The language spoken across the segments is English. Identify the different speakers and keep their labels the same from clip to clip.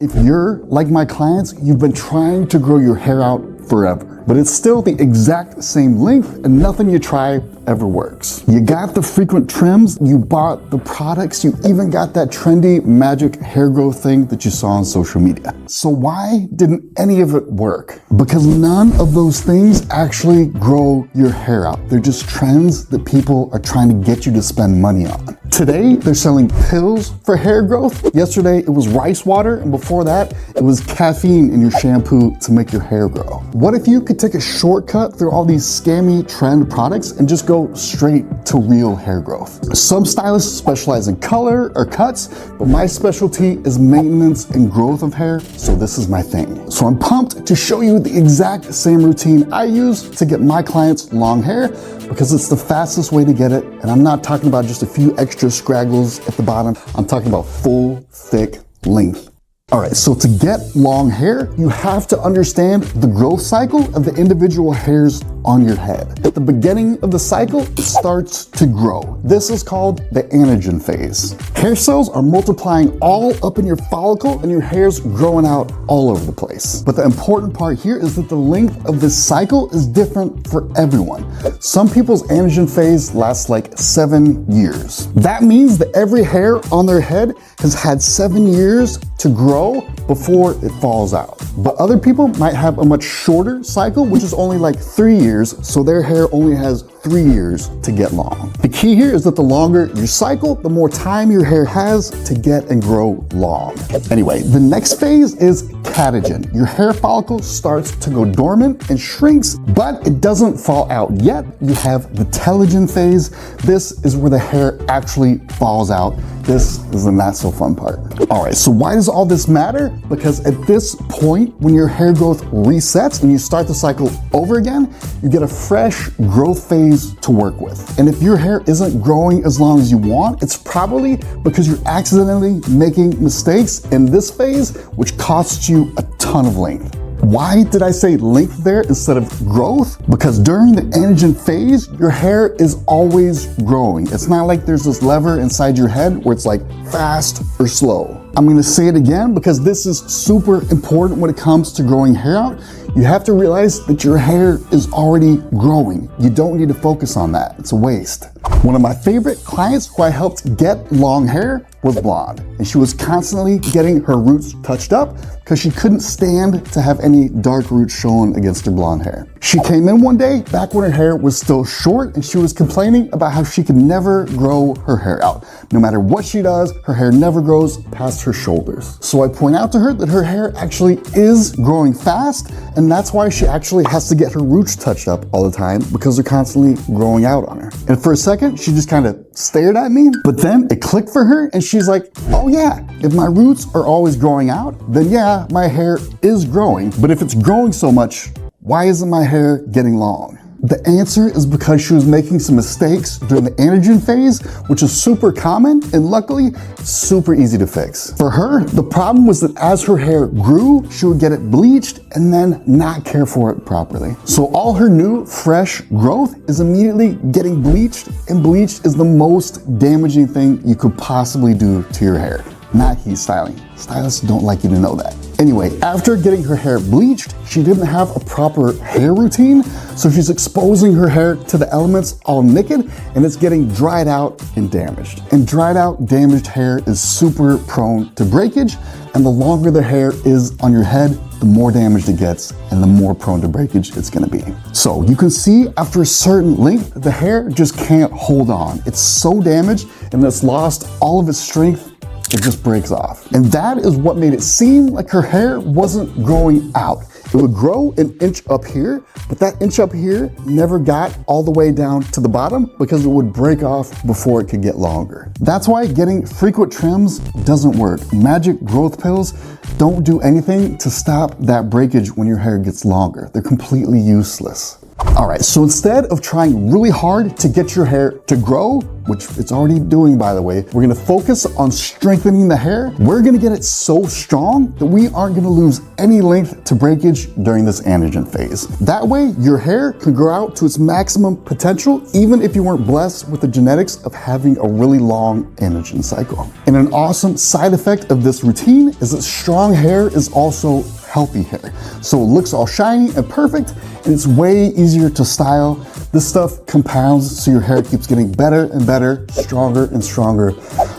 Speaker 1: If you're like my clients, you've been trying to grow your hair out forever, but it's still the exact same length and nothing you try ever works. You got the frequent trims, you bought the products, you even got that trendy magic hair growth thing that you saw on social media. So why didn't any of it work? Because none of those things actually grow your hair out. They're just trends that people are trying to get you to spend money on. Today, they're selling pills for hair growth. Yesterday, it was rice water, and before that, it was caffeine in your shampoo to make your hair grow. What if you could take a shortcut through all these scammy trend products and just go straight to real hair growth? Some stylists specialize in color or cuts, but my specialty is maintenance and growth of hair, so this is my thing. So I'm pumped to show you the exact same routine I use to get my clients long hair, because it's the fastest way to get it, and I'm not talking about just a few extra scraggles at the bottom. I'm talking about full, thick length. All right, so to get long hair, you have to understand the growth cycle of the individual hairs on your head. At the beginning of the cycle, it starts to grow. This is called the anagen phase. Hair cells are multiplying all up in your follicle and your hair's growing out all over the place. But the important part here is that the length of this cycle is different for everyone. Some people's anagen phase lasts like 7 years. That means that every hair on their head has had 7 years to grow before it falls out. But other people might have a much shorter cycle, which is only like 3 years, so their hair only has 3 years to get long. The key here is that the longer your cycle, the more time your hair has to get and grow long. Anyway, the next phase is catagen. Your hair follicle starts to go dormant and shrinks, but it doesn't fall out yet. You have the telogen phase. This is where the hair actually falls out. This is the not so fun part. All right, so why does all this matter? Because at this point, when your hair growth resets and you start the cycle over again, you get a fresh growth phase to work with. And if your hair isn't growing as long as you want, it's probably because you're accidentally making mistakes in this phase, which costs you a ton of length. Why did I say length there instead of growth? Because during the anagen phase, your hair is always growing. It's not like there's this lever inside your head where it's like fast or slow. I'm gonna say it again because this is super important when it comes to growing hair out. You have to realize that your hair is already growing. You don't need to focus on that. It's a waste. One of my favorite clients who I helped get long hair was blonde, and she was constantly getting her roots touched up because she couldn't stand to have any dark roots shown against her blonde hair. She came in one day back when her hair was still short, and she was complaining about how she could never grow her hair out. No matter what she does, her hair never grows past her shoulders. So I point out to her that her hair actually is growing fast, and that's why she actually has to get her roots touched up all the time, because they're constantly growing out on her. And for a second, she just kind of stared at me, but then it clicked for her, and she's like, oh yeah, if my roots are always growing out, then yeah, my hair is growing. But if it's growing so much, why isn't my hair getting long? The answer is because she was making some mistakes during the anagen phase, which is super common and luckily super easy to fix. For her, the problem was that as her hair grew, she would get it bleached and then not care for it properly. So all her new fresh growth is immediately getting bleached, and bleached is the most damaging thing you could possibly do to your hair. Not heat styling. Stylists don't like you to know that. Anyway, after getting her hair bleached, she didn't have a proper hair routine, so she's exposing her hair to the elements all naked, and it's getting dried out and damaged. And dried out, damaged hair is super prone to breakage, and the longer the hair is on your head, the more damaged it gets and the more prone to breakage it's gonna be. So you can see after a certain length, the hair just can't hold on. It's so damaged and it's lost all of its strength, it just breaks off. And that is what made it seem like her hair wasn't growing out. It would grow an inch up here, but that inch up here never got all the way down to the bottom because it would break off before it could get longer. That's why getting frequent trims doesn't work. Magic growth pills don't do anything to stop that breakage when your hair gets longer. They're completely useless. All right, so instead of trying really hard to get your hair to grow, which it's already doing by the way, we're gonna focus on strengthening the hair. We're gonna get it so strong that we aren't gonna lose any length to breakage during this anagen phase. That way, your hair can grow out to its maximum potential, even if you weren't blessed with the genetics of having a really long anagen cycle. And an awesome side effect of this routine is that strong hair is also healthy hair. So it looks all shiny and perfect, and it's way easier to style. This stuff compounds so your hair keeps getting better and better, stronger and stronger,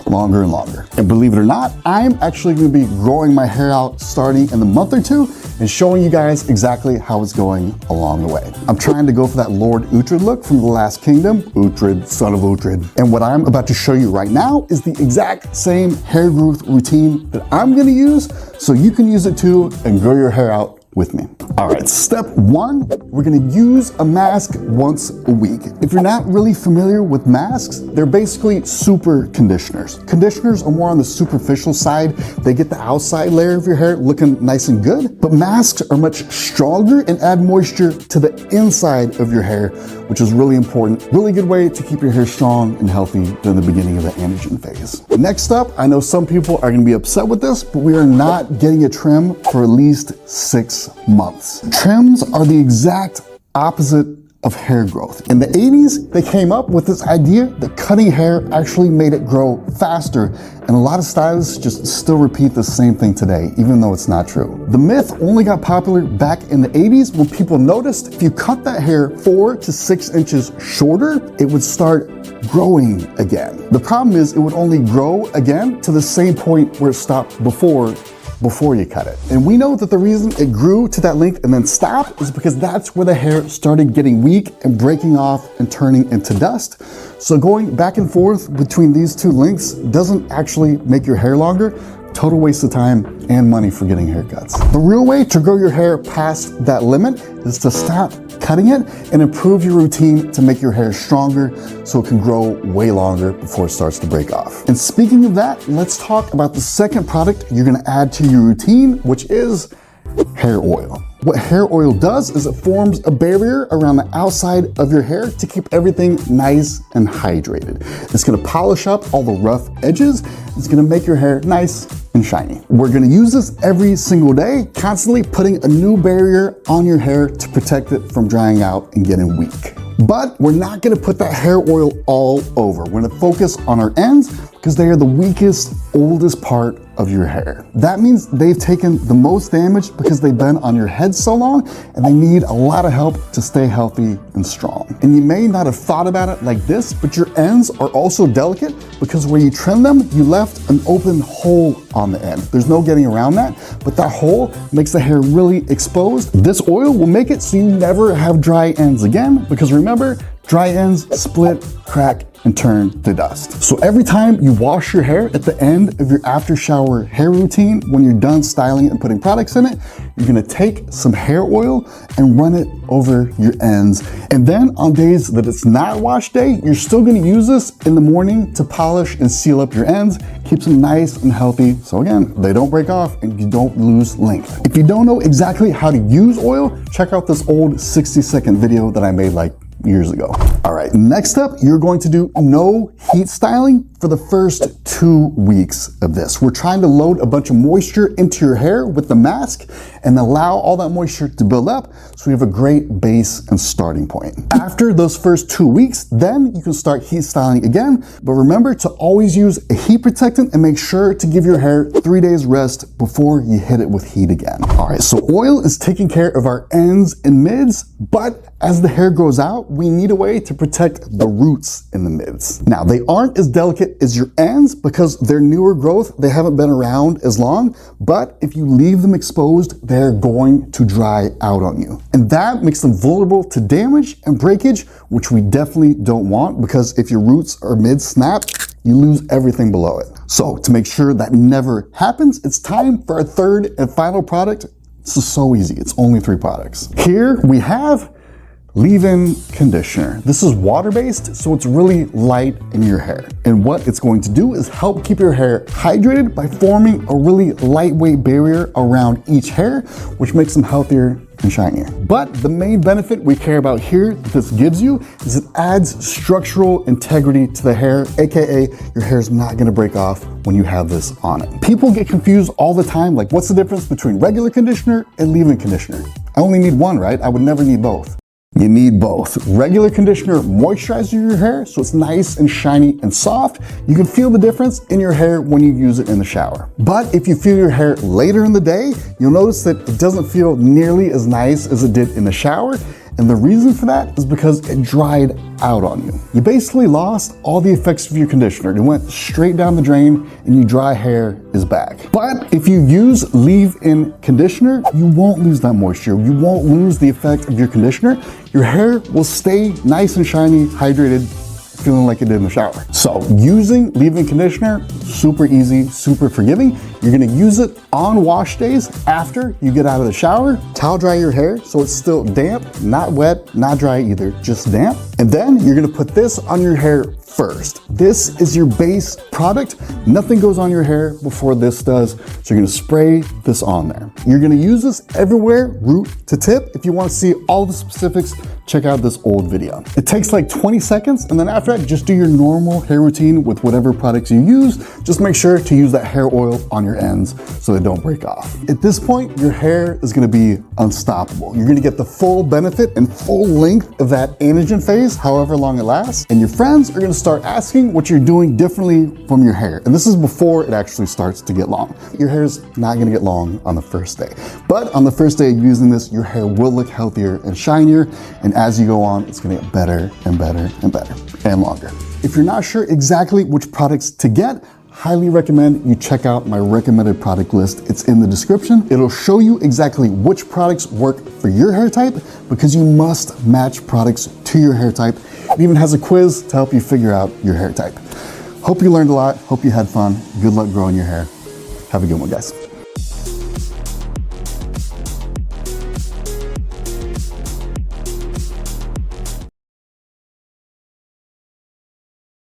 Speaker 1: longer and longer. And believe it or not, I'm actually gonna be growing my hair out starting in a month or two and showing you guys exactly how it's going along the way. I'm trying to go for that Lord Uhtred look from The Last Kingdom, Uhtred, son of Uhtred. And what I'm about to show you right now is the exact same hair growth routine that I'm gonna use, so you can use it too and grow your hair out with me. All right, step one, we're gonna use a mask once a week. If you're not really familiar with masks, they're basically super conditioners. Conditioners are more on the superficial side. They get the outside layer of your hair looking nice and good, but masks are much stronger and add moisture to the inside of your hair, which is really important. Really good way to keep your hair strong and healthy during the beginning of the anagen phase. Next up, I know some people are gonna be upset with this, but we are not getting a trim for at least 6 months. Trims are the exact opposite of hair growth. In the 80s, they came up with this idea that cutting hair actually made it grow faster, and a lot of stylists just still repeat the same thing today, even though it's not true. The myth only got popular back in the 80s when people noticed if you cut that hair 4 to 6 inches shorter, it would start growing again. The problem is it would only grow again to the same point where it stopped before you cut it. And we know that the reason it grew to that length and then stopped is because that's where the hair started getting weak and breaking off and turning into dust. So going back and forth between these two lengths doesn't actually make your hair longer. Total waste of time and money for getting haircuts. The real way to grow your hair past that limit is to stop cutting it and improve your routine to make your hair stronger so it can grow way longer before it starts to break off. And speaking of that, let's talk about the second product you're gonna add to your routine, which is hair oil. What hair oil does is it forms a barrier around the outside of your hair to keep everything nice and hydrated. It's gonna polish up all the rough edges. It's gonna make your hair nice and shiny. We're gonna use this every single day, constantly putting a new barrier on your hair to protect it from drying out and getting weak. But we're not gonna put that hair oil all over. We're gonna focus on our ends because they are the weakest, oldest part of your hair. That means they've taken the most damage because they've been on your head so long and they need a lot of help to stay healthy and strong. And you may not have thought about it like this, but your ends are also delicate because where you trim them, you left an open hole on the end. There's no getting around that, but that hole makes the hair really exposed. This oil will make it so you never have dry ends again, because remember, dry ends split, crack, and turn to dust. So every time you wash your hair at the end of your after shower hair routine, when you're done styling it and putting products in it, you're gonna take some hair oil and run it over your ends. And then on days that it's not wash day, you're still gonna use this in the morning to polish and seal up your ends, keeps them nice and healthy. So again, they don't break off and you don't lose length. If you don't know exactly how to use oil, check out this old 60-second video that I made like years ago. All right, next up, you're going to do no heat styling for the first 2 weeks of this. We're trying to load a bunch of moisture into your hair with the mask and allow all that moisture to build up so we have a great base and starting point. After those first 2 weeks, then you can start heat styling again, but remember to always use a heat protectant and make sure to give your hair 3 days rest before you hit it with heat again. All right, so oil is taking care of our ends and mids, but as the hair grows out, we need a way to protect the roots in the mids. Now, they aren't as delicate as your ends because they're newer growth. They haven't been around as long, but if you leave them exposed, they're going to dry out on you. And that makes them vulnerable to damage and breakage, which we definitely don't want, because if your roots or mids snap, you lose everything below it. So to make sure that never happens, it's time for our third and final product. This is so easy. It's only 3 products. Here we have Leave-in conditioner. This is water-based, so it's really light in your hair. And what it's going to do is help keep your hair hydrated by forming a really lightweight barrier around each hair, which makes them healthier and shinier. But the main benefit we care about here that this gives you is it adds structural integrity to the hair, aka your hair is not gonna break off when you have this on it. People get confused all the time, like what's the difference between regular conditioner and leave-in conditioner? I only need one, right? I would never need both. You need both. Regular conditioner moisturizes your hair so it's nice and shiny and soft. You can feel the difference in your hair when you use it in the shower. But if you feel your hair later in the day, you'll notice that it doesn't feel nearly as nice as it did in the shower. And the reason for that is because it dried out on you. You basically lost all the effects of your conditioner. It went straight down the drain and your dry hair is back. But if you use leave-in conditioner, you won't lose that moisture. You won't lose the effect of your conditioner. Your hair will stay nice and shiny, hydrated, feeling like it did in the shower. So using leave-in conditioner, super easy, super forgiving. You're gonna use it on wash days after you get out of the shower. Towel dry your hair so it's still damp, not wet, not dry either, just damp. And then you're gonna put this on your hair first. This is your base product. Nothing goes on your hair before this does. So you're gonna spray this on there. You're gonna use this everywhere, root to tip. If you wanna see all the specifics, check out this old video. It takes like 20 seconds, and then after that, just do your normal hair routine with whatever products you use. Just make sure to use that hair oil on your ends so they don't break off. At this point, your hair is gonna be unstoppable. You're gonna get the full benefit and full length of that anagen phase, however long it lasts, and your friends are gonna start asking what you're doing differently from your hair. And this is before it actually starts to get long. Your hair's not gonna get long on the first day, but on the first day of using this, your hair will look healthier and shinier, and as you go on, it's gonna get better and better and better and longer. If you're not sure exactly which products to get, highly recommend you check out my recommended product list. It's in the description. It'll show you exactly which products work for your hair type, because you must match products to your hair type. It even has a quiz to help you figure out your hair type. Hope you learned a lot. Hope you had fun. Good luck growing your hair. Have a good one, guys.